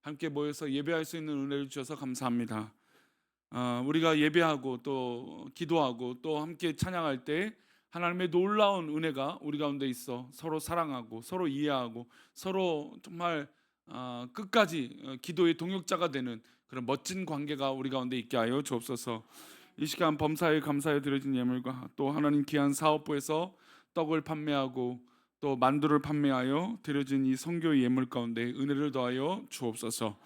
함께 모여서 예배할 수 있는 은혜를 주셔서 감사합니다. 우리가 예배하고 또 기도하고 또 함께 찬양할 때 하나님의 놀라운 은혜가 우리 가운데 있어 서로 사랑하고 서로 이해하고 서로 정말 끝까지 기도의 동역자가 되는 그런 멋진 관계가 우리 가운데 있게 하여 주옵소서. 이 시간 범사에 감사에 드려진 예물과 또 하나님 귀한 사업부에서 떡을 판매하고 또 만두를 판매하여 드려진 이 선교의 예물 가운데 은혜를 더하여 주옵소서.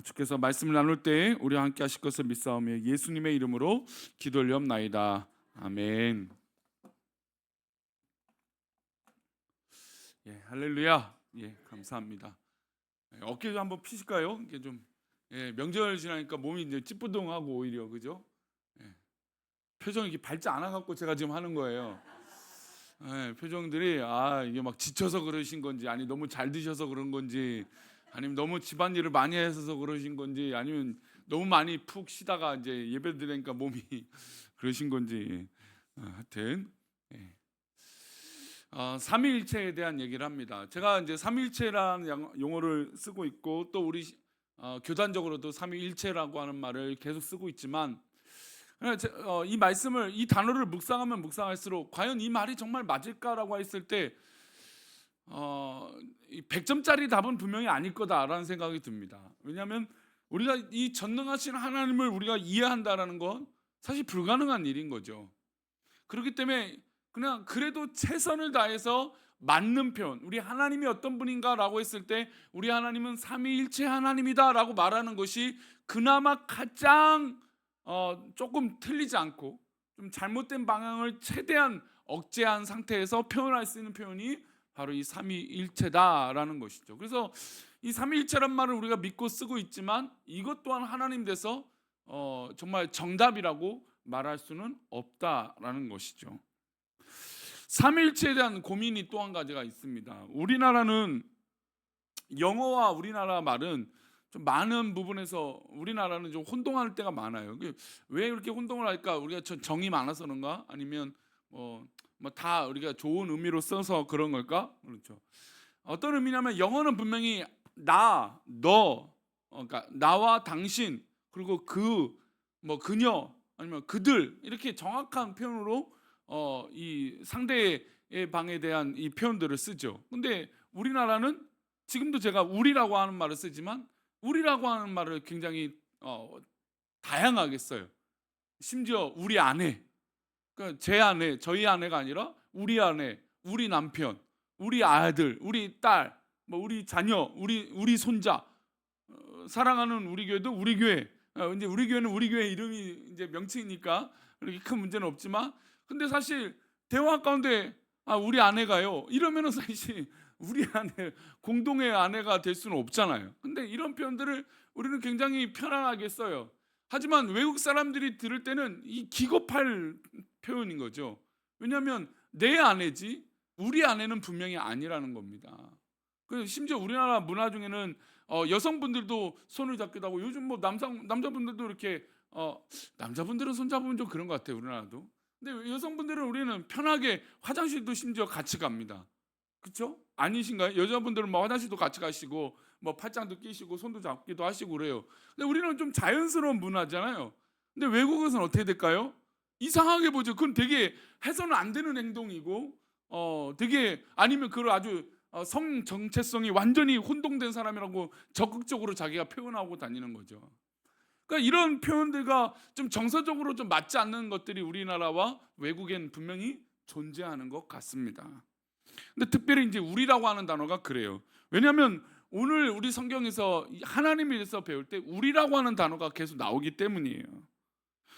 주께서 말씀을 나눌 때 우리와 함께 하실 것을 믿사오며 예수님의 이름으로 기도 올리옵나이다. 아멘. 예, 할렐루야. 예, 감사합니다. 어깨 좀 한번 피실까요? 이게 좀 명절 지나니까 몸이 이제 찌뿌둥하고 오히려 그죠? 예, 표정이 이렇게 밝지 않아 갖고 제가 지금 하는 거예요. 표정들이 이게 막 지쳐서 그러신 건지 아니 너무 잘 드셔서 그런 건지 아니면 너무 집안일을 많이 해서 그러신 건지 아니면 너무 많이 푹 쉬다가 이제 예배 드리니까 몸이 그러신 건지 하여튼 삼위일체에 대한 얘기를 합니다. 제가 이제 삼위일체라는 용어를 쓰고 있고 또 우리 교단적으로도 삼위일체라고 하는 말을 계속 쓰고 있지만 이 말씀을 이 단어를 묵상하면 묵상할수록 과연 이 말이 정말 맞을까라고 했을 때 100점짜리 답은 분명히 아닐 거다라는 생각이 듭니다. 왜냐하면 우리가 이 전능하신 하나님을 우리가 이해한다라는 건 사실 불가능한 일인 거죠. 그렇기 때문에 그냥 그래도 최선을 다해서 맞는 표현, 우리 하나님이 어떤 분인가라고 했을 때 우리 하나님은 삼위일체 하나님이다라고 말하는 것이 그나마 가장 조금 틀리지 않고 좀 잘못된 방향을 최대한 억제한 상태에서 표현할 수 있는 표현이 바로 이 삼위일체다라는 것이죠. 그래서 이 삼위일체란 말을 우리가 믿고 쓰고 있지만 이것 또한 하나님 돼서 정말 정답이라고 말할 수는 없다라는 것이죠. 삼위일체에 대한 고민이 또 한 가지가 있습니다. 우리나라는 영어와 우리나라 말은 좀 많은 부분에서 우리나라는 좀 혼동할 때가 많아요. 왜 그렇게 혼동을 할까? 우리가 정이 많아서 그런가? 아니면 다 우리가 좋은 의미로 써서 그런 걸까? 그렇죠. 어떤 의미냐면 영어는 분명히 나, 너, 그러니까 나와 당신 그리고 그녀 아니면 그들 이렇게 정확한 표현으로 이 상대의 방에 대한 이 표현들을 쓰죠. 근데 우리나라는 지금도 제가 우리라고 하는 말을 쓰지만 우리라고 하는 말을 굉장히 다양하게 써요. 심지어 우리 아내, 그러니까 제 아내, 저희 아내가 아니라 우리 아내, 우리 남편, 우리 아들, 우리 딸, 우리 자녀, 우리 손자, 사랑하는 우리 교회도 우리 교회. 이제 우리 교회는 우리 교회 이름이 이제 명칭이니까 그렇게 큰 문제는 없지만, 근데 사실 대화 가운데 우리 아내가요 이러면은 사실 우리 아내 공동의 아내가 될 수는 없잖아요. 근데 이런 표현들을 우리는 굉장히 편안하게 써요. 하지만 외국 사람들이 들을 때는 이 기겁할 표현인 거죠. 왜냐하면 내 아내지 우리 아내는 분명히 아니라는 겁니다. 심지어 우리나라 문화 중에는 여성분들도 손을 잡기도 하고 요즘 남자분들도 이렇게 남자분들은 손 잡으면 좀 그런 것 같아요 우리나라도. 근데 여성분들은 우리는 편하게 화장실도 심지어 같이 갑니다. 그렇죠? 아니신가요? 여자분들은 화장실도 같이 가시고 팔짱도 끼시고 손도 잡기도 하시고 그래요. 근데 우리는 좀 자연스러운 문화잖아요. 근데 외국에서는 어떻게 될까요? 이상하게 보죠. 그건 되게 해서는 안 되는 행동이고 되게 아니면 그걸 아주 성 정체성이 완전히 혼동된 사람이라고 적극적으로 자기가 표현하고 다니는 거죠. 그러니까 이런 표현들과 좀 정서적으로 좀 맞지 않는 것들이 우리나라와 외국엔 분명히 존재하는 것 같습니다. 근데 특별히 이제 우리라고 하는 단어가 그래요. 왜냐하면 오늘 우리 성경에서 하나님에 대해서 배울 때 우리라고 하는 단어가 계속 나오기 때문이에요.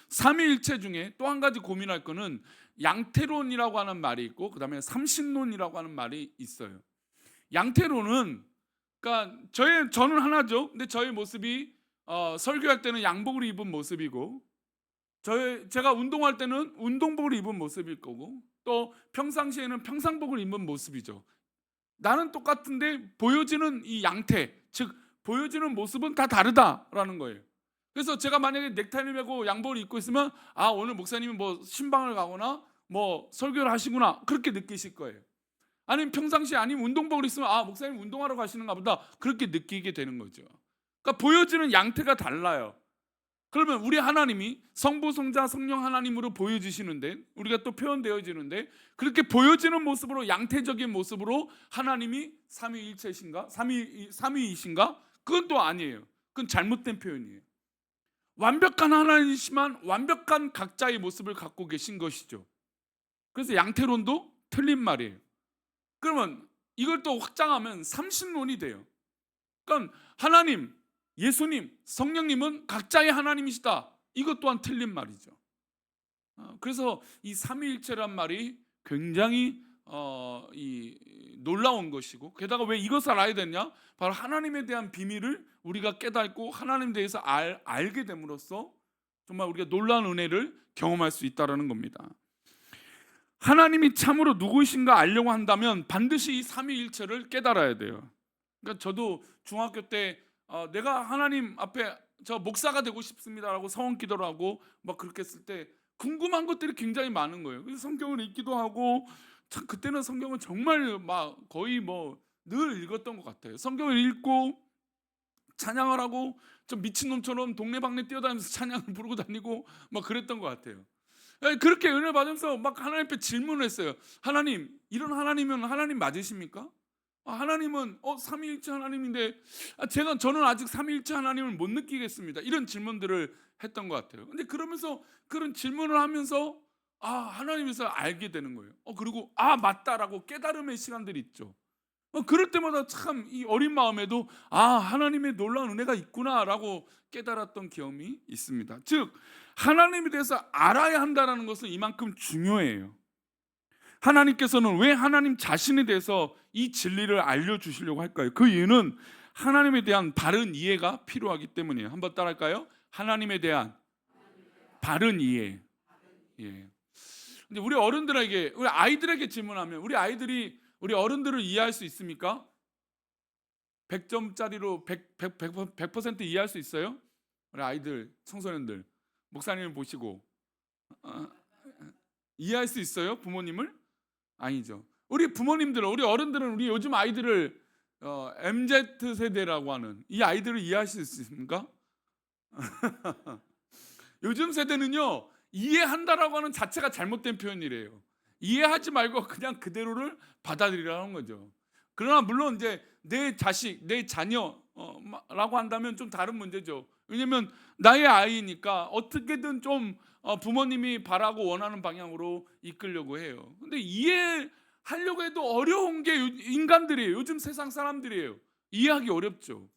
삼위일체 중에 또 한 가지 고민할 거는 양태론이라고 하는 말이 있고 그다음에 삼신론이라고 하는 말이 있어요. 양태론은 그러니까 저는 하나죠. 근데 저의 모습이 설교할 때는 양복을 입은 모습이고 제가 운동할 때는 운동복을 입은 모습일 거고 또 평상시에는 평상복을 입은 모습이죠. 나는 똑같은데 보여지는 이 양태, 즉 보여지는 모습은 다 다르다라는 거예요. 그래서 제가 만약에 넥타이를 메고 양복을 입고 있으면 오늘 목사님이 신방을 가거나 설교를 하시구나 그렇게 느끼실 거예요. 아니면 평상시에 아니면 운동복을 입으면 목사님 운동하러 가시는가 보다 그렇게 느끼게 되는 거죠. 그러니까 보여지는 양태가 달라요. 그러면 우리 하나님이 성부, 성자, 성령 하나님으로 보여지시는데, 우리가 또 표현되어지는데, 그렇게 보여지는 모습으로, 양태적인 모습으로 하나님이 삼위일체신가? 삼위이신가? 그건 또 아니에요. 그건 잘못된 표현이에요. 완벽한 하나님이시만 완벽한 각자의 모습을 갖고 계신 것이죠. 그래서 양태론도 틀린 말이에요. 그러면 이걸 또 확장하면 삼신론이 돼요. 그러니까 하나님, 예수님, 성령님은 각자의 하나님이시다. 이것 또한 틀린 말이죠. 그래서 이 삼위일체란 말이 굉장히 놀라운 것이고, 게다가 왜 이것을 알아야 되냐? 바로 하나님에 대한 비밀을 우리가 깨닫고 하나님에 대해서 알게 됨으로써 정말 우리가 놀라운 은혜를 경험할 수 있다는 겁니다. 하나님이 참으로 누구이신가 알려고 한다면 반드시 이 삼위일체를 깨달아야 돼요. 그러니까 저도 중학교 때 내가 하나님 앞에 저 목사가 되고 싶습니다라고 서원 기도를 하고 막 그렇게 했을 때 궁금한 것들이 굉장히 많은 거예요. 그래서 성경을 읽기도 하고, 참 그때는 성경을 정말 막 거의 뭐 늘 읽었던 것 같아요. 성경을 읽고 찬양을 하고 좀 미친놈처럼 동네방네 뛰어다니면서 찬양을 부르고 다니고 막 그랬던 것 같아요. 그렇게 은혜 받으면서 막 하나님 앞에 질문을 했어요. 하나님, 이런 하나님은 하나님 맞으십니까? 하나님은 삼위일체 하나님인데 저는 아직 삼위일체 하나님을 못 느끼겠습니다. 이런 질문들을 했던 것 같아요. 근데 그러면서 그런 질문을 하면서 하나님에서 알게 되는 거예요. 그리고 맞다라고 깨달음의 시간들이 있죠. 그럴 때마다 참 이 어린 마음에도 하나님의 놀라운 은혜가 있구나라고 깨달았던 경험이 있습니다. 즉 하나님에 대해서 알아야 한다는 것은 이만큼 중요해요. 하나님께서는 왜 하나님 자신에 대해서 이 진리를 알려주시려고 할까요? 그 이유는 하나님에 대한 바른 이해가 필요하기 때문이에요. 한번 따라할까요? 하나님에 대한 바른 이해. 예. 근데 우리 어른들에게, 우리 아이들에게 질문하면 우리 어른들을 이해할 수 있습니까? 100점짜리로 100% 이해할 수 있어요? 우리 아이들, 청소년들, 목사님을 보시고 이해할 수 있어요? 부모님을? 아니죠. 우리 부모님들, 우리 어른들은 우리 요즘 아이들을 MZ 세대라고 하는 이 아이들을 이해할 수 있습니까? 요즘 세대는요, 이해한다라고 하는 자체가 잘못된 표현이래요. 이해하지 말고 그냥 그대로를 받아들이라는 거죠. 그러나 물론 이제 내 자식, 내 자녀라고 한다면 좀 다른 문제죠. 왜냐면 나의 아이니까 어떻게든 좀 부모님이 바라고 원하는 방향으로 이끌려고 해요. 근데 이해하려고 해도 어려운 게 인간들이에요. 요즘 세상 사람들이에요. 이해하기 어렵죠.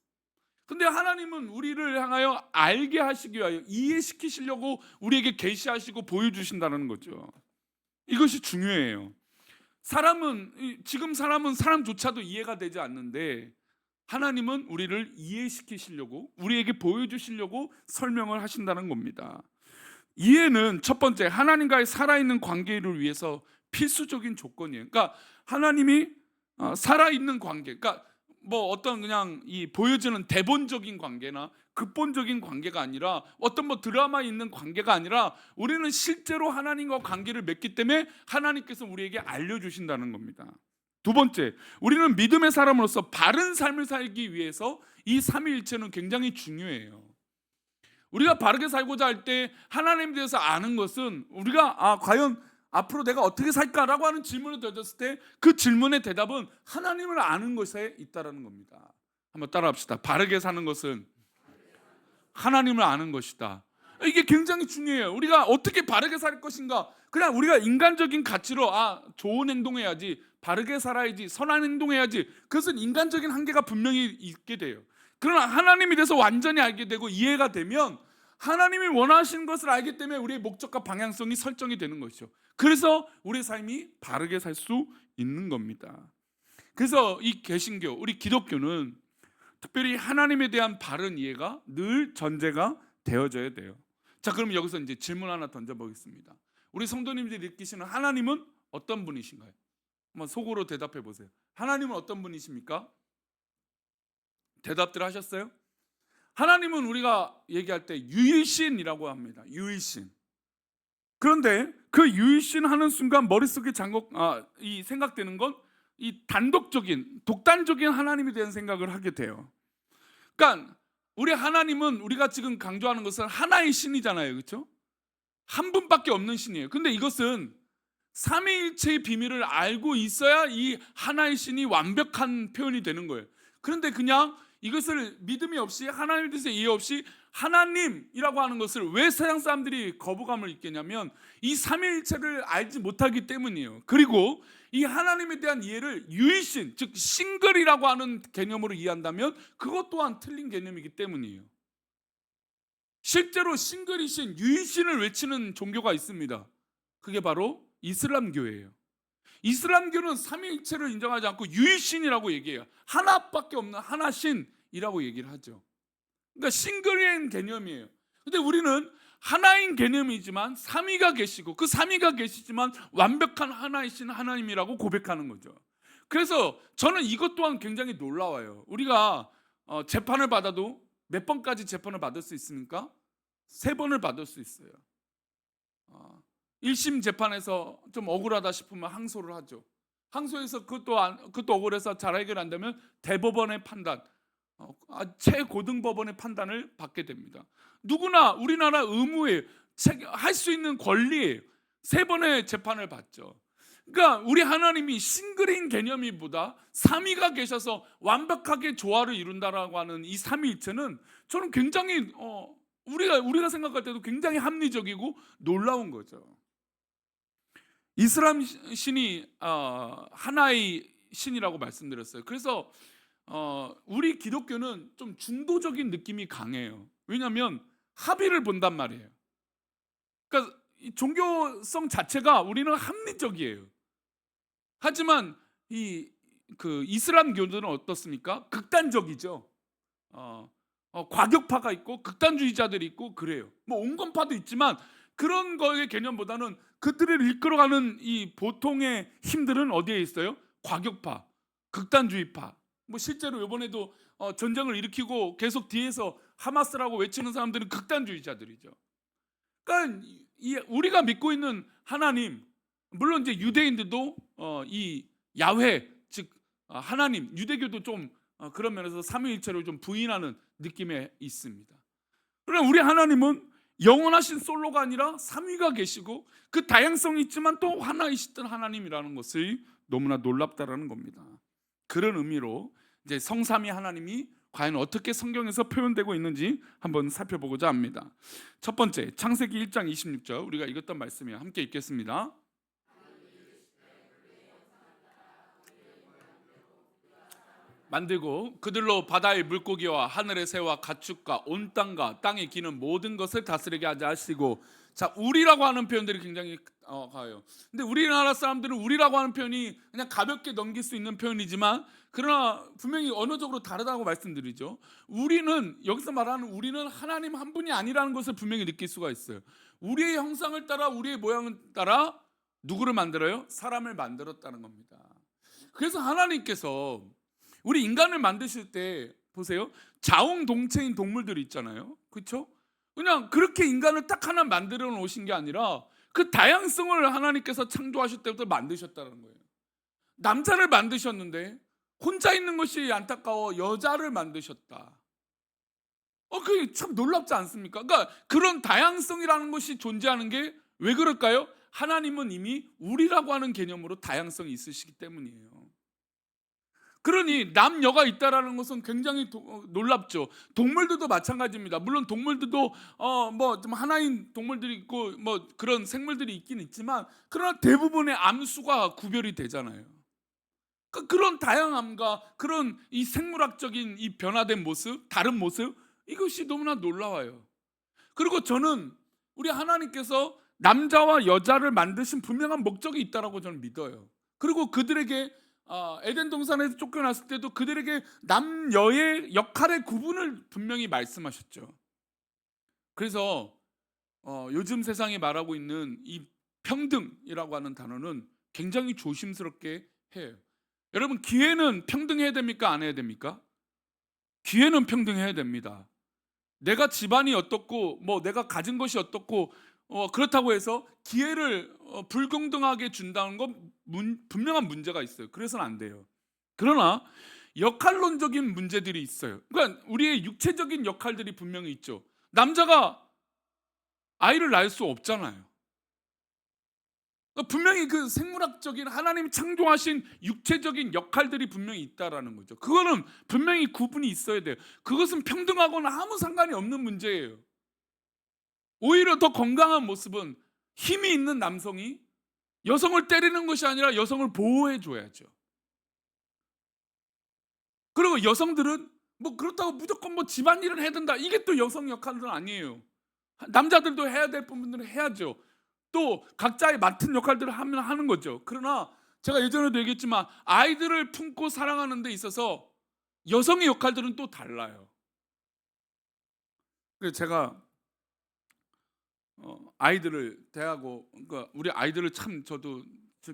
근데 하나님은 우리를 향하여 알게 하시기 위하여 이해시키시려고 우리에게 계시하시고 보여주신다는 거죠. 이것이 중요해요. 지금 사람은 사람조차도 이해가 되지 않는데 하나님은 우리를 이해시키시려고, 우리에게 보여주시려고 설명을 하신다는 겁니다. 이해는 첫 번째, 하나님과의 살아있는 관계를 위해서 필수적인 조건이에요. 그러니까 하나님이 살아있는 관계, 그러니까 뭐 어떤 그냥 이 보여지는 대본적인 관계나 극본적인 관계가 아니라, 어떤 뭐 드라마에 있는 관계가 아니라, 우리는 실제로 하나님과 관계를 맺기 때문에 하나님께서 우리에게 알려주신다는 겁니다. 두 번째, 우리는 믿음의 사람으로서 바른 삶을 살기 위해서 이 삼위일체는 굉장히 중요해요. 우리가 바르게 살고자 할 때 하나님에 대해서 아는 것은, 우리가 과연 앞으로 내가 어떻게 살까라고 하는 질문을 던졌을 때 그 질문의 대답은 하나님을 아는 것에 있다는 겁니다. 한번 따라합시다. 바르게 사는 것은 하나님을 아는 것이다. 이게 굉장히 중요해요. 우리가 어떻게 바르게 살 것인가, 그냥 우리가 인간적인 가치로 좋은 행동해야지, 바르게 살아야지, 선한 행동해야지, 그것은 인간적인 한계가 분명히 있게 돼요. 그러나 하나님에 대해서 완전히 알게 되고 이해가 되면 하나님이 원하시는 것을 알기 때문에 우리의 목적과 방향성이 설정이 되는 것이죠. 그래서 우리의 삶이 바르게 살 수 있는 겁니다. 그래서 이 개신교, 우리 기독교는 특별히 하나님에 대한 바른 이해가 늘 전제가 되어져야 돼요. 자, 그럼 여기서 이제 질문 하나 던져보겠습니다. 우리 성도님들이 느끼시는 하나님은 어떤 분이신가요? 한번 속으로 대답해 보세요. 하나님은 어떤 분이십니까? 대답들 하셨어요? 하나님은 우리가 얘기할 때 유일신이라고 합니다. 유일신. 그런데 그 유일신 하는 순간 머릿속에 이 생각되는 건 이 단독적인, 독단적인 하나님에 대한 생각을 하게 돼요. 그러니까 우리 하나님은 우리가 지금 강조하는 것은 하나의 신이잖아요. 그렇죠? 한 분밖에 없는 신이에요. 근데 이것은 삼위일체의 비밀을 알고 있어야 이 하나의 신이 완벽한 표현이 되는 거예요. 그런데 그냥 이것을 믿음이 없이 하나님에 대해서 이해 없이 하나님이라고 하는 것을 왜 세상 사람들이 거부감을 느끼냐면 이 삼위일체를 알지 못하기 때문이에요. 그리고 이 하나님에 대한 이해를 유일신, 즉 싱글이라고 하는 개념으로 이해한다면 그것 또한 틀린 개념이기 때문이에요. 실제로 싱글이신 유일신을 외치는 종교가 있습니다. 그게 바로 이슬람교예요. 이슬람교는 삼위일체를 인정하지 않고 유일신이라고 얘기해요. 하나밖에 없는 하나신이라고 얘기를 하죠. 그러니까 싱글인 개념이에요. 근데 우리는 하나인 개념이지만 삼위가 계시고 그 삼위가 계시지만 완벽한 하나이신 하나님이라고 고백하는 거죠. 그래서 저는 이것 또한 굉장히 놀라워요. 우리가 재판을 받아도 몇 번까지 재판을 받을 수 있습니까? 3번을 받을 수 있어요. 1심 재판에서 좀 억울하다 싶으면 항소를 하죠. 항소해서 그것도 억울해서 잘 해결 안 되면 대법원의 판단, 최고등법원의 판단을 받게 됩니다. 누구나 우리나라 의무예요. 할 수 있는 권리예요. 3번의 재판을 받죠. 그러니까 우리 하나님이 싱글인 개념이보다 삼위가 계셔서 완벽하게 조화를 이룬다라고 하는 이 삼위일체는 저는 굉장히 우리가 생각할 때도 굉장히 합리적이고 놀라운 거죠. 이슬람 신이 하나의 신이라고 말씀드렸어요. 그래서 우리 기독교는 좀 중도적인 느낌이 강해요. 왜냐하면 합의를 본단 말이에요. 그러니까 종교성 자체가 우리는 합리적이에요. 하지만 이슬람교들은 어떻습니까? 극단적이죠. 과격파가 있고 극단주의자들이 있고 그래요. 뭐 온건파도 있지만 그런 거의 개념보다는 그들을 이끌어가는 이 보통의 힘들은 어디에 있어요? 과격파, 극단주의파. 뭐 실제로 이번에도 전쟁을 일으키고 계속 뒤에서 하마스라고 외치는 사람들은 극단주의자들이죠. 그러니까 우리가 믿고 있는 하나님, 물론 이제 유대인들도 이 야훼, 즉 하나님, 유대교도 좀 그런 면에서 삼위일체를 좀 부인하는 느낌에 있습니다. 그러나 우리 하나님은 영원하신 솔로가 아니라 삼위가 계시고 그 다양성이 있지만 또 하나이시던 하나님이라는 것을 너무나 놀랍다라는 겁니다. 그런 의미로 이제 성삼위 하나님이 과연 어떻게 성경에서 표현되고 있는지 한번 살펴보고자 합니다. 첫 번째, 창세기 1장 26절 우리가 읽었던 말씀이에요. 함께 읽겠습니다. 만들고 그들로 바다의 물고기와 하늘의 새와 가축과 온 땅과 땅에 기는 모든 것을 다스리게 하자 하시고, 자, 우리라고 하는 표현들이 굉장히 가요. 근데 우리나라 사람들은 우리라고 하는 표현이 그냥 가볍게 넘길 수 있는 표현이지만 그러나 분명히 언어적으로 다르다고 말씀드리죠. 우리는 여기서 말하는 우리는 하나님 한 분이 아니라는 것을 분명히 느낄 수가 있어요. 우리의 형상을 따라 우리의 모양을 따라 누구를 만들어요? 사람을 만들었다는 겁니다. 그래서 하나님께서 우리 인간을 만드실 때 보세요. 자웅동체인 동물들이 있잖아요. 그렇죠? 그냥 그렇게 인간을 딱 하나 만들어 놓으신 게 아니라 그 다양성을 하나님께서 창조하실 때부터 만드셨다는 거예요. 남자를 만드셨는데 혼자 있는 것이 안타까워 여자를 만드셨다. 그게 참 놀랍지 않습니까? 그러니까 그런 다양성이라는 것이 존재하는 게 왜 그럴까요? 하나님은 이미 우리라고 하는 개념으로 다양성이 있으시기 때문이에요. 그러니 남녀가 있다라는 것은 굉장히 놀랍죠. 동물들도 마찬가지입니다. 물론 동물들도 뭐 좀 하나인 동물들이 있고 뭐 그런 생물들이 있긴 있지만 그러나 대부분의 암수가 구별이 되잖아요. 그런 다양함과 그런 이 생물학적인 이 변화된 모습, 다른 모습, 이것이 너무나 놀라워요. 그리고 저는 우리 하나님께서 남자와 여자를 만드신 분명한 목적이 있다라고 저는 믿어요. 그리고 그들에게 에덴 동산에서 쫓겨났을 때도 그들에게 남녀의 역할의 구분을 분명히 말씀하셨죠. 그래서 요즘 세상이 말하고 있는 이 평등이라고 하는 단어는 굉장히 조심스럽게 해요. 여러분, 기회는 평등해야 됩니까? 안 해야 됩니까? 기회는 평등해야 됩니다. 내가 집안이 어떻고 뭐 내가 가진 것이 어떻고 그렇다고 해서 기회를 불공정하게 준다는 건 분명한 문제가 있어요. 그래서는 안 돼요. 그러나 역할론적인 문제들이 있어요. 그러니까 우리의 육체적인 역할들이 분명히 있죠. 남자가 아이를 낳을 수 없잖아요. 그러니까 분명히 그 생물학적인 하나님이 창조하신 육체적인 역할들이 분명히 있다라는 거죠. 그거는 분명히 구분이 있어야 돼요. 그것은 평등하고는 아무 상관이 없는 문제예요. 오히려 더 건강한 모습은 힘이 있는 남성이 여성을 때리는 것이 아니라 여성을 보호해 줘야죠. 그리고 여성들은 뭐 그렇다고 무조건 뭐 집안일을 해야 된다. 이게 또 여성 역할은 아니에요. 남자들도 해야 될 부분들은 해야죠. 또 각자의 맡은 역할들을 하면 하는 거죠. 그러나 제가 예전에도 얘기했지만 아이들을 품고 사랑하는 데 있어서 여성의 역할들은 또 달라요. 그래서 제가 아이들을 대하고, 그러니까 우리 아이들을 참 저도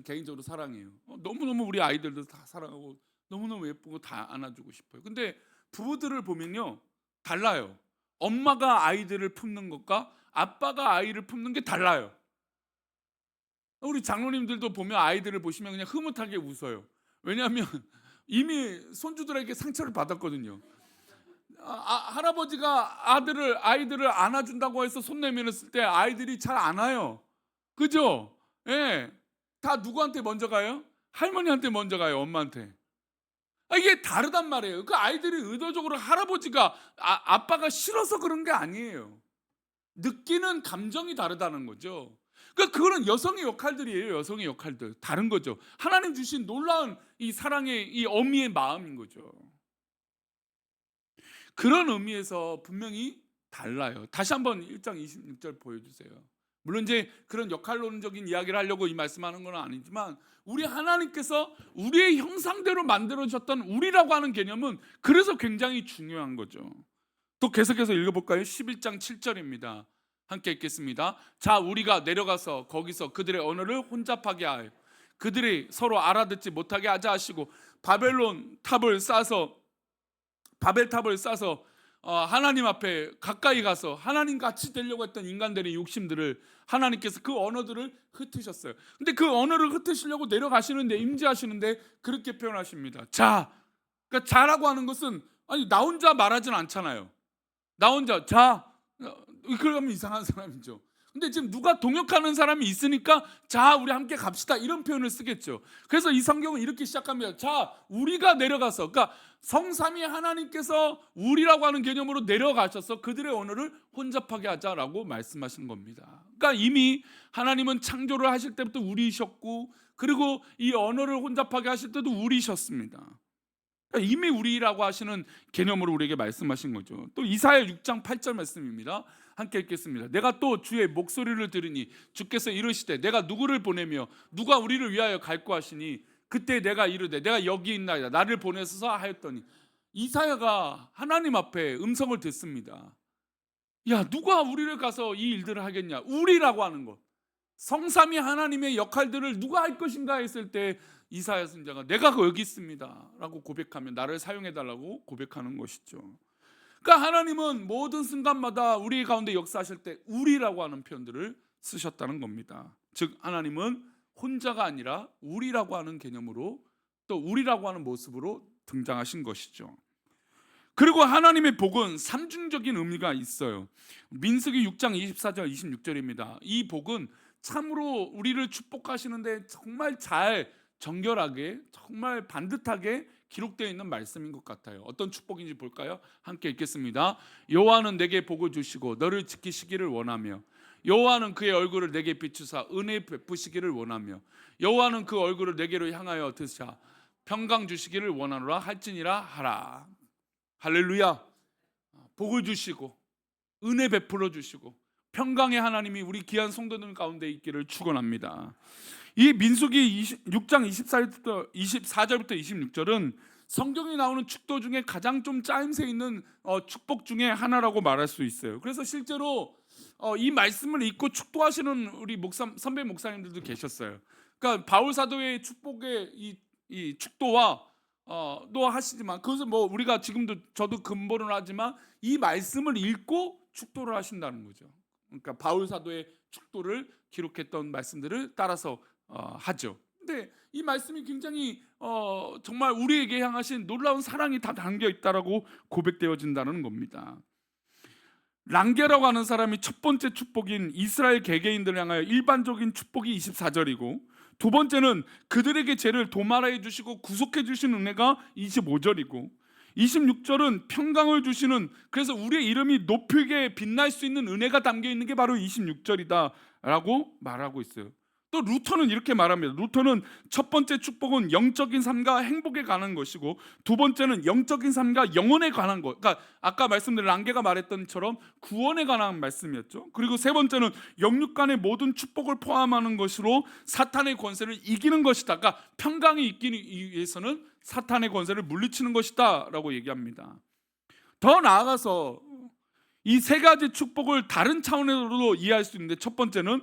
개인적으로 사랑해요. 너무너무 우리 아이들도 다 사랑하고 너무너무 예쁘고 다 안아주고 싶어요. 근데 부부들을 보면요, 달라요. 엄마가 아이들을 품는 것과 아빠가 아이를 품는 게 달라요. 우리 장로님들도 보면 아이들을 보시면 그냥 흐뭇하게 웃어요. 왜냐하면 이미 손주들에게 상처를 받았거든요. 할아버지가 아이들을 안아준다고 해서 손 내밀었을 때 아이들이 잘 안아요. 그죠? 예. 다 누구한테 먼저 가요? 할머니한테 먼저 가요, 엄마한테. 이게 다르단 말이에요. 그 아이들이 의도적으로 할아버지가 아빠가 싫어서 그런 게 아니에요. 느끼는 감정이 다르다는 거죠. 그러니까 그거는 여성의 역할들이에요. 여성의 역할들. 다른 거죠. 하나님 주신 놀라운 이 사랑의 이 어미의 마음인 거죠. 그런 의미에서 분명히 달라요. 다시 한번 1장 26절 보여주세요. 물론 이제 그런 역할론적인 이야기를 하려고 이 말씀하는 건 아니지만 우리 하나님께서 우리의 형상대로 만들어 주셨던 우리라고 하는 개념은 그래서 굉장히 중요한 거죠. 또 계속해서 읽어볼까요? 11장 7절입니다. 함께 읽겠습니다. 자, 우리가 내려가서 거기서 그들의 언어를 혼잡하게 하여 그들이 서로 알아듣지 못하게 하자 하시고 바벨탑을 쌓아서 하나님 앞에 가까이 가서 하나님 같이 되려고 했던 인간들의 욕심들을 하나님께서 그 언어들을 흩으셨어요. 근데 그 언어를 흩으시려고 내려가시는데, 임재하시는데 그렇게 표현하십니다. 자, 그러니까 자라고 하는 것은 아니 나 혼자 말하진 않잖아요. 나 혼자 그러면 이상한 사람이죠. 근데 지금 누가 동역하는 사람이 있으니까 자 우리 함께 갑시다 이런 표현을 쓰겠죠. 그래서 이 성경은 이렇게 시작합니다. 자 우리가 내려가서, 그러니까 성삼위 하나님께서 우리라고 하는 개념으로 내려가셔서 그들의 언어를 혼잡하게 하자라고 말씀하신 겁니다. 그러니까 이미 하나님은 창조를 하실 때부터 우리셨고 그리고 이 언어를 혼잡하게 하실 때도 우리셨습니다. 그러니까 이미 우리라고 하시는 개념으로 우리에게 말씀하신 거죠. 또 이사야 6장 8절 말씀입니다. 함께 읽겠습니다. 내가 또 주의 목소리를 들으니 주께서 이르시되 내가 누구를 보내며 누가 우리를 위하여 갈고 하시니 그때 내가 이르되 내가 여기 있나이다 나를 보내소서 하였더니 이사야가 하나님 앞에 음성을 듣습니다. 야 누가 우리를 가서 이 일들을 하겠냐. 우리라고 하는 것, 성삼위 하나님의 역할들을 누가 할 것인가 했을 때 이사야 선지자가 내가 여기 있습니다 라고 고백하면 나를 사용해 달라고 고백하는 것이죠. 그러니까 하나님은 모든 순간마다 우리 가운데 역사하실 때 우리라고 하는 표현들을 쓰셨다는 겁니다. 즉 하나님은 혼자가 아니라 우리라고 하는 개념으로 또 우리라고 하는 모습으로 등장하신 것이죠. 그리고 하나님의 복은 삼중적인 의미가 있어요. 민수기 6장 24절 26절입니다. 이 복은 참으로 우리를 축복하시는데 정말 잘 정결하게 정말 반듯하게 기록되어 있는 말씀인 것 같아요. 어떤 축복인지 볼까요? 함께 읽겠습니다. 여호와는 내게 복을 주시고 너를 지키시기를 원하며 여호와는 그의 얼굴을 내게 비추사 은혜 베푸시기를 원하며 여호와는 그 얼굴을 내게로 향하여 드사 평강 주시기를 원하노라 할지니라 하라. 할렐루야. 복을 주시고 은혜 베풀어 주시고 평강의 하나님이 우리 귀한 성도들 가운데 있기를 축원합니다. 이 민수기 6장 24절부터 26절은 성경에 나오는 축도 중에 가장 좀 짜임새 있는 축복 중에 하나라고 말할 수 있어요. 그래서 실제로 이 말씀을 읽고 축도하시는 우리 선배 목사님들도 계셨어요. 그러니까 바울 사도의 축복의 이 축도와 또 하시지만 그것은 뭐 우리가 지금도 저도 근본을 하지만 이 말씀을 읽고 축도를 하신다는 거죠. 그러니까 바울 사도의 축도를 기록했던 말씀들을 따라서 하죠. 근데 이 말씀이 굉장히 정말 우리에게 향하신 놀라운 사랑이 다 담겨 있다라고 고백되어진다는 겁니다. 랑게라고 하는 사람이 첫 번째 축복인 이스라엘 개개인들을 향하여 일반적인 축복이 24절이고, 두 번째는 그들에게 죄를 도말하여 주시고 구속해 주신 은혜가 25절이고, 26절은 평강을 주시는, 그래서 우리의 이름이 높게 빛날 수 있는 은혜가 담겨 있는 게 바로 26절이다 라고 말하고 있어요. 또 루터는 이렇게 말합니다. 루터는 첫 번째 축복은 영적인 삶과 행복에 관한 것이고, 두 번째는 영적인 삶과 영혼에 관한 것, 그러니까 아까 말씀드린 랑게가 말했던 것처럼 구원에 관한 말씀이었죠. 그리고 세 번째는 영육간의 모든 축복을 포함하는 것으로 사탄의 권세를 이기는 것이다. 그러니까 평강이 있기 위해서는 사탄의 권세를 물리치는 것이다 라고 얘기합니다. 더 나아가서 이 세 가지 축복을 다른 차원으로 이해할 수 있는데, 첫 번째는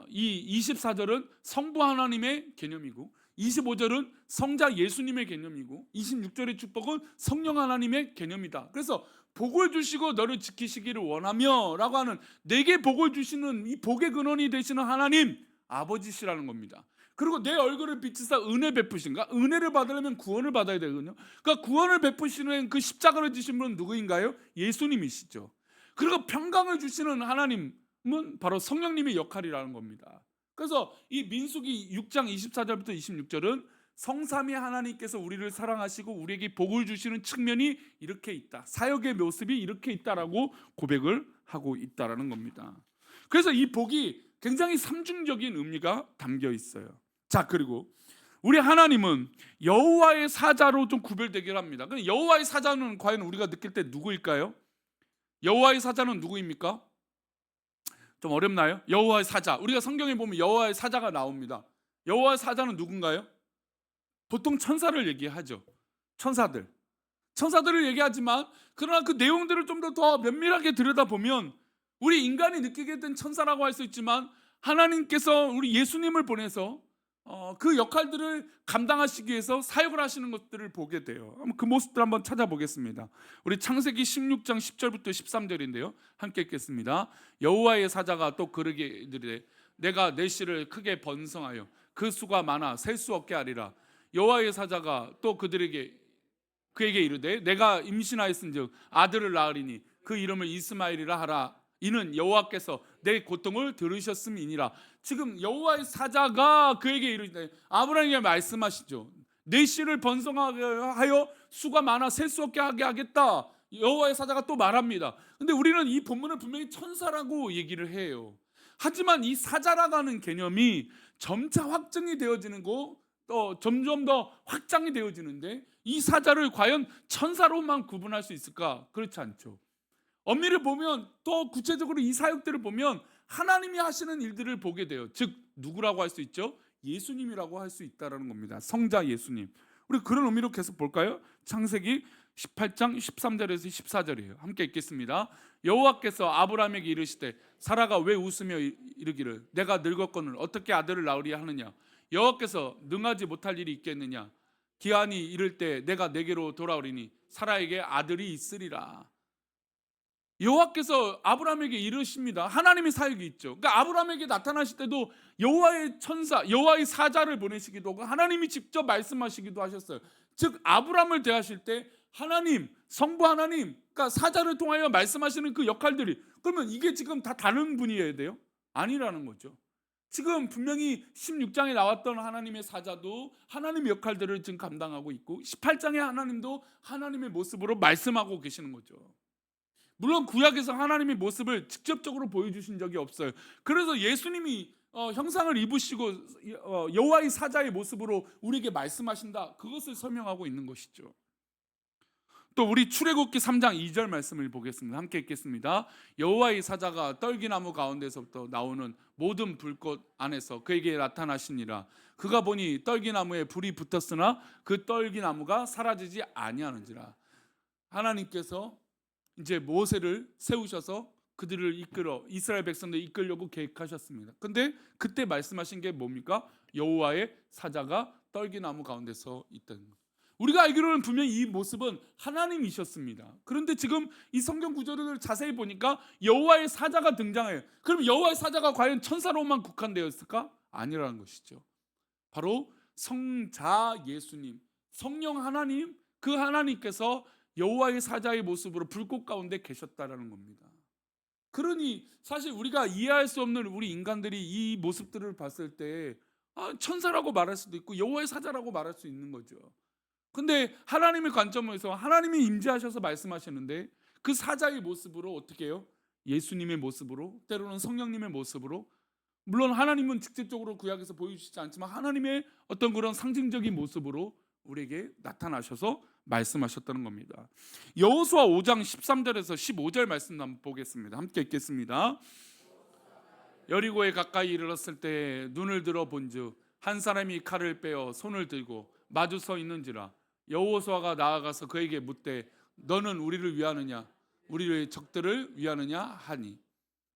이 24절은 성부 하나님의 개념이고, 25절은 성자 예수님의 개념이고, 26절의 축복은 성령 하나님의 개념이다. 그래서 복을 주시고 너를 지키시기를 원하며 라고 하는, 내게 복을 주시는 이 복의 근원이 되시는 하나님 아버지시라는 겁니다. 그리고 내 얼굴을 비추사 은혜 베푸신가? 은혜를 받으려면 구원을 받아야 되거든요. 그러니까 구원을 베푸시는 그 십자가를 지신 분은 누구인가요? 예수님이시죠. 그리고 평강을 주시는 하나님 바로 성령님의 역할이라는 겁니다. 그래서 이 민수기 6장 24절부터 26절은 성삼위 하나님께서 우리를 사랑하시고 우리에게 복을 주시는 측면이 이렇게 있다, 사역의 모습이 이렇게 있다라고 고백을 하고 있다라는 겁니다. 그래서 이 복이 굉장히 삼중적인 의미가 담겨 있어요. 자, 그리고 우리 하나님은 여호와의 사자로 좀 구별되긴 합니다. 근데 여호와의 사자는 과연 우리가 느낄 때 누구일까요? 여호와의 사자는 누구입니까? 좀 어렵나요? 여호와의 사자, 우리가 성경에 보면 여호와의 사자가 나옵니다. 여호와의 사자는 누군가요? 보통 천사를 얘기하죠. 천사들을 얘기하지만, 그러나 그 내용들을 좀 더 면밀하게 들여다보면 우리 인간이 느끼게 된 천사라고 할 수 있지만, 하나님께서 우리 예수님을 보내서 그 역할들을 감당하시기 위해서 사역을 하시는 것들을 보게 돼요. 그 모습들 한번 찾아보겠습니다. 우리 창세기 16장 10절부터 13절인데요. 함께 읽겠습니다. 여호와의 사자가 또 그에게 이르되 내가 내 씨를 크게 번성하여 그 수가 많아 셀 수 없게 하리라. 여호와의 사자가 또 그에게 이르되 내가 임신하였은즉 아들을 낳으리니 그 이름을 이스마엘이라 하라. 이는 여호와께서 내 고통을 들으셨음이니라. 지금 여호와의 사자가 그에게 이르되, 아브라함에게 말씀하시죠. 내 씨를 번성하게 하여 수가 많아 셀 수 없게 하게 하겠다. 여호와의 사자가 또 말합니다. 근데 우리는 이 본문을 분명히 천사라고 얘기를 해요. 하지만 이 사자라는 개념이 점차 확증이 되어지는 거, 또 점점 더 확장이 되어지는데, 이 사자를 과연 천사로만 구분할 수 있을까? 그렇지 않죠. 엄밀히 보면, 또 구체적으로 이 사역들을 보면 하나님이 하시는 일들을 보게 돼요. 즉 누구라고 할 수 있죠? 예수님이라고 할 수 있다는 겁니다. 성자 예수님. 우리 그런 의미로 계속 볼까요? 창세기 18장 13절에서 14절이에요. 함께 읽겠습니다. 여호와께서 아브라함에게 이르시되 사라가 왜 웃으며 이르기를 내가 늙었거늘 어떻게 아들을 낳으리야 하느냐. 여호와께서 능하지 못할 일이 있겠느냐. 기한이 이를 때 내가 내게로 돌아오리니 사라에게 아들이 있으리라. 여호와께서 아브라함에게 이르십니다. 하나님의 사역이 있죠. 그러니까 아브라함에게 나타나실 때도 여호와의 천사, 여호와의 사자를 보내시기도 하고 하나님이 직접 말씀하시기도 하셨어요. 즉 아브라함을 대하실 때 하나님, 성부 하나님, 그러니까 사자를 통하여 말씀하시는 그 역할들이, 그러면 이게 지금 다 다른 분이어야 돼요? 아니라는 거죠. 지금 분명히 16장에 나왔던 하나님의 사자도 하나님의 역할들을 지금 감당하고 있고, 18장의 하나님도 하나님의 모습으로 말씀하고 계시는 거죠. 물론 구약에서 하나님의 모습을 직접적으로 보여주신 적이 없어요. 그래서 예수님이 형상을 입으시고 여호와의 사자의 모습으로 우리에게 말씀하신다, 그것을 설명하고 있는 것이죠. 또 우리 출애굽기 3장 2절 말씀을 보겠습니다. 함께 읽겠습니다. 여호와의 사자가 떨기나무 가운데서부터 나오는 모든 불꽃 안에서 그에게 나타나시니라. 그가 보니 떨기나무에 불이 붙었으나 그 떨기나무가 사라지지 아니하는지라. 하나님께서 이제 모세를 세우셔서 그들을 이끌어 이스라엘 백성들 이끌려고 계획하셨습니다. 근데 그때 말씀하신 게 뭡니까? 여호와의 사자가 떨기나무 가운데서 있다는 거예요. 우리가 알기로는 분명히 이 모습은 하나님이셨습니다. 그런데 지금 이 성경 구절을 자세히 보니까 여호와의 사자가 등장해요. 그럼 여호와의 사자가 과연 천사로만 국한되었을까? 아니라는 것이죠. 바로 성자 예수님, 성령 하나님, 그 하나님께서 여호와의 사자의 모습으로 불꽃 가운데 계셨다라는 겁니다. 그러니 사실 우리가 이해할 수 없는 우리 인간들이 이 모습들을 봤을 때 천사라고 말할 수도 있고 여호와의 사자라고 말할 수 있는 거죠. 근데 하나님의 관점에서 하나님이 임재하셔서 말씀하시는데 그 사자의 모습으로 어떻게 해요? 예수님의 모습으로, 때로는 성령님의 모습으로, 물론 하나님은 직접적으로 구약에서 보여주시지 않지만 하나님의 어떤 그런 상징적인 모습으로 우리에게 나타나셔서 말씀하셨다는 겁니다. 여호수아 5장 13절에서 15절 말씀 한번 보겠습니다. 함께 읽겠습니다. 여리고에 가까이 이르렀을 때 눈을 들어 본즉 한 사람이 칼을 빼어 손을 들고 마주 서 있는지라. 여호수아가 나아가서 그에게 묻되 너는 우리를 위하느냐 우리의 적들을 위하느냐 하니.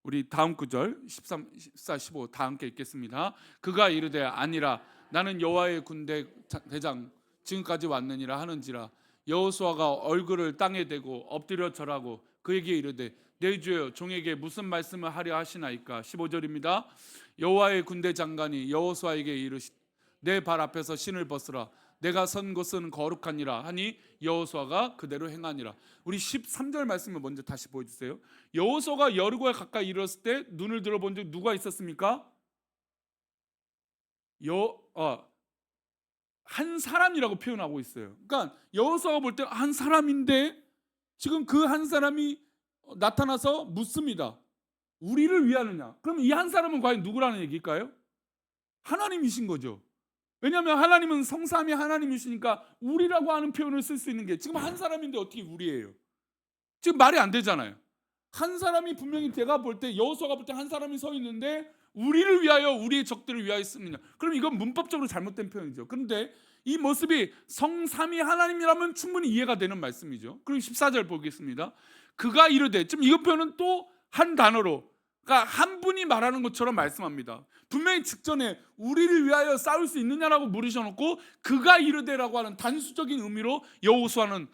우리 다음 구절 13, 14, 15 다 함께 읽겠습니다. 그가 이르되 아니라 나는 여호와의 군대 대장 지금까지 왔느니라 하는지라. 여호수아가 얼굴을 땅에 대고 엎드려 절하고 그에게 이르되 내 주여 종에게 무슨 말씀을 하려 하시나이까. 15절입니다. 여호와의 군대 장관이 여호수아에게 이르시 내 발 앞에서 신을 벗으라. 내가 선 곳은 거룩하니라 하니 여호수아가 그대로 행하니라. 우리 13절 말씀을 먼저 다시 보여주세요. 여호수아가 여리고에 가까이 이르렀을 때 눈을 들어본 적 누가 있었습니까? 한 사람이라고 표현하고 있어요. 그러니까 여호수아가 볼 때 한 사람인데 지금 그 한 사람이 나타나서 묻습니다. 우리를 위하느냐? 그럼 이 한 사람은 과연 누구라는 얘기일까요? 하나님이신 거죠. 왜냐하면 하나님은 성삼위 하나님이시니까 우리라고 하는 표현을 쓸 수 있는 게 지금 한 사람인데 어떻게 우리예요? 지금 말이 안 되잖아요. 한 사람이 분명히 제가 볼 때 여호수아가 볼 때 한 사람이 서 있는데 우리를 위하여 우리의 적들을 위하여 쓰느냐. 그럼 이건 문법적으로 잘못된 표현이죠. 그런데 이 모습이 성삼위 하나님이라면 충분히 이해가 되는 말씀이죠. 그리고 14절 보겠습니다. 그가 이르되, 지금 이거 표현은 또 한 단어로, 그러니까 한 분이 말하는 것처럼 말씀합니다. 분명히 직전에 우리를 위하여 싸울 수 있느냐라고 물으셔놓고 그가 이르되라고 하는 단수적인 의미로 여호수아는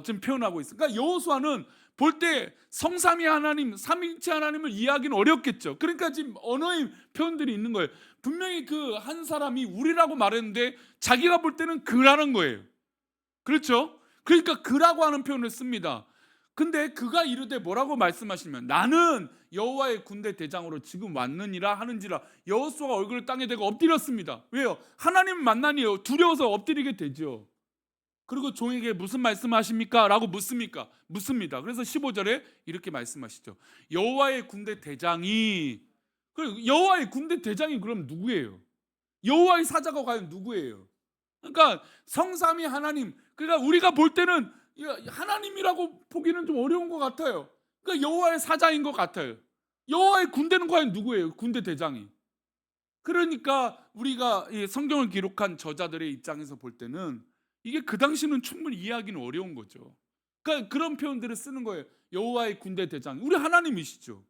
지금 표현하고 있어요. 그러니까 여호수아는 볼 때 성삼위 하나님, 삼위일체 하나님을 이해하기는 어렵겠죠. 그러니까 지금 언어의 표현들이 있는 거예요. 분명히 그 한 사람이 우리라고 말했는데 자기가 볼 때는 그라는 거예요. 그렇죠? 그러니까 그라고 하는 표현을 씁니다. 근데 그가 이르되 뭐라고 말씀하시면 나는 여호와의 군대 대장으로 지금 왔느니라 하는지라. 여호수아가 얼굴을 땅에 대고 엎드렸습니다. 왜요? 하나님 만나니 두려워서 엎드리게 되죠. 그리고 종에게 무슨 말씀하십니까? 라고 묻습니다. 그래서 15절에 이렇게 말씀하시죠. 여호와의 군대 대장이, 여호와의 군대 대장이 그럼 누구예요? 여호와의 사자가 과연 누구예요? 그러니까 성삼위 하나님, 그러니까 우리가 볼 때는 하나님이라고 보기는 좀 어려운 것 같아요. 그러니까 여호와의 사자인 것 같아요. 여호와의 군대는 과연 누구예요? 군대 대장이. 그러니까 우리가 이 성경을 기록한 저자들의 입장에서 볼 때는 이게 그 당시는 충분히 이해하기는 어려운 거죠. 그러니까 그런 표현들을 쓰는 거예요. 여호와의 군대 대장, 우리 하나님이시죠.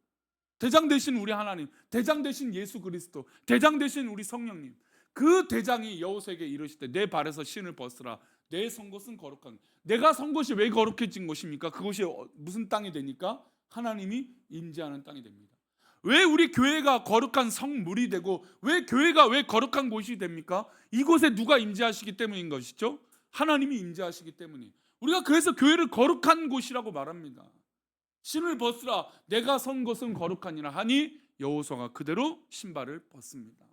대장 되신 우리 하나님, 대장 되신 예수 그리스도, 대장 되신 우리 성령님, 그 대장이 여호수아에게 이르시되 내 발에서 신을 벗으라. 내 선 곳은 거룩한. 내가 선 곳이 왜 거룩해진 곳입니까? 그곳이 무슨 땅이 되니까? 하나님이 임재하는 땅이 됩니다. 왜 우리 교회가 거룩한 성물이 되고 왜 교회가 왜 거룩한 곳이 됩니까? 이곳에 누가 임재하시기 때문인 것이죠. 하나님이 임재하시기 때문에. 우리가 그래서 교회를 거룩한 곳이라고 말합니다. 신을 벗으라. 내가 선 곳은 거룩하니라 하니 여호수아가 그대로 신발을 벗습니다.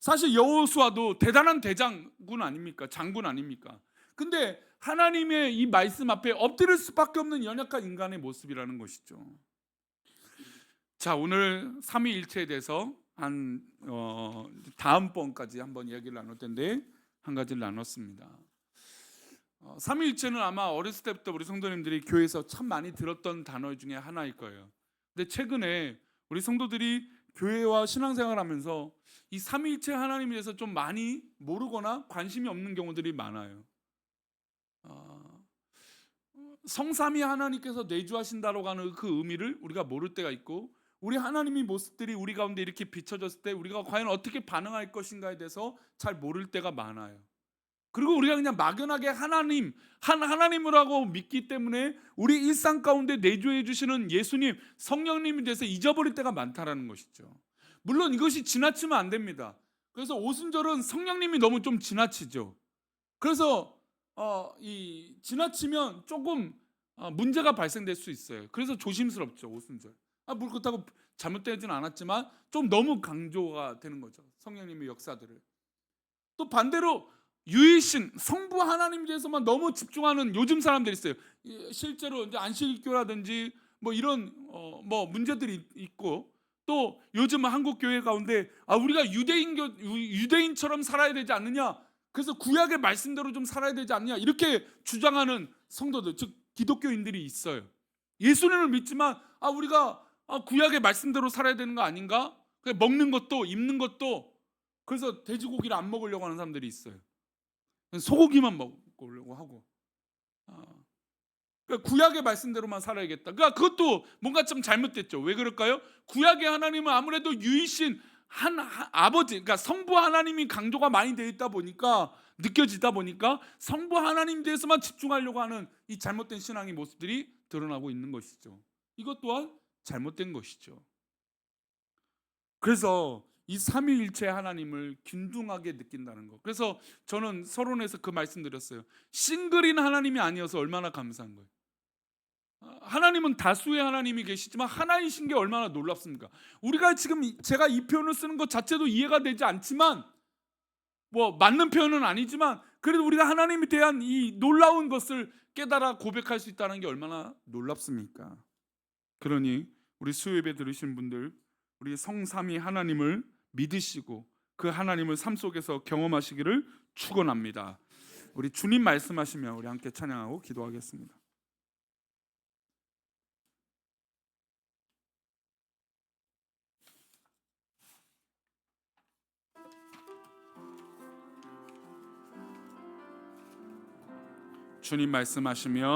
사실 여호수아도 대단한 대장군 아닙니까? 장군 아닙니까? 근데 하나님의 이 말씀 앞에 엎드릴 수밖에 없는 연약한 인간의 모습이라는 것이죠. 자, 오늘 삼위일체에 대해서 다음번까지 한번 이야기를 나눌 텐데 한 가지를 나눴습니다. 삼위일체는 아마 어렸을 때부터 우리 성도님들이 교회에서 참 많이 들었던 단어 중에 하나일 거예요. 근데 최근에 우리 성도들이 교회와 신앙생활하면서 이 삼위일체 하나님에 대해서 좀 많이 모르거나 관심이 없는 경우들이 많아요. 성삼위 하나님께서 내주하신다라고 하는 그 의미를 우리가 모를 때가 있고, 우리 하나님의 모습들이 우리 가운데 이렇게 비춰졌을 때 우리가 과연 어떻게 반응할 것인가에 대해서 잘 모를 때가 많아요. 그리고 우리가 그냥 막연하게 하나님이라고 믿기 때문에 우리 일상 가운데 내주해 주시는 예수님, 성령님에 대해서 잊어버릴 때가 많다라는 것이죠. 물론 이것이 지나치면 안 됩니다. 그래서 오순절은 성령님이 너무 좀 지나치죠. 그래서 이 지나치면 조금 문제가 발생될 수 있어요. 그래서 조심스럽죠, 오순절. 뭐 그렇다고 잘못되지는 않았지만 좀 너무 강조가 되는 거죠, 성령님의 역사들을. 또 반대로 유일신 성부 하나님에 대해서만 너무 집중하는 요즘 사람들이 있어요. 실제로 이제 안식일교라든지 뭐 이런 뭐 문제들이 있고, 또 요즘 한국 교회 가운데 우리가 유대인처럼 살아야 되지 않느냐, 그래서 구약의 말씀대로 좀 살아야 되지 않느냐 이렇게 주장하는 성도들, 즉 기독교인들이 있어요. 예수님을 믿지만 우리가 구약의 말씀대로 살아야 되는 거 아닌가? 먹는 것도 입는 것도, 그래서 돼지고기를 안 먹으려고 하는 사람들이 있어요. 소고기만 먹으려고 하고, 그러니까 구약의 말씀대로만 살아야겠다. 그러니까 그것도 뭔가 좀 잘못됐죠. 왜 그럴까요? 구약의 하나님은 아무래도 유이신 아버지, 그러니까 성부 하나님이 강조가 많이 되어 있다 보니까, 느껴지다 보니까 성부 하나님 대해서만 집중하려고 하는 이 잘못된 신앙의 모습들이 드러나고 있는 것이죠. 이것 또한 잘못된 것이죠. 그래서 이 삼위일체 하나님을 균등하게 느낀다는 것. 그래서 저는 서론에서 그 말씀드렸어요. 싱글인 하나님이 아니어서 얼마나 감사한 거예요. 하나님은 다수의 하나님이 계시지만 하나이신 게 얼마나 놀랍습니까? 우리가 지금 제가 이 표현을 쓰는 것 자체도 이해가 되지 않지만, 뭐 맞는 표현은 아니지만, 그래도 우리가 하나님에 대한 이 놀라운 것을 깨달아 고백할 수 있다는 게 얼마나 놀랍습니까? 그러니 우리 수요예배 들으신 분들, 우리 성삼위 하나님을 믿으시고 그 하나님을 삶 속에서 경험하시기를 축원합니다. 우리 주님 말씀하시면 우리 함께 찬양하고 기도하겠습니다. 주님 말씀하시면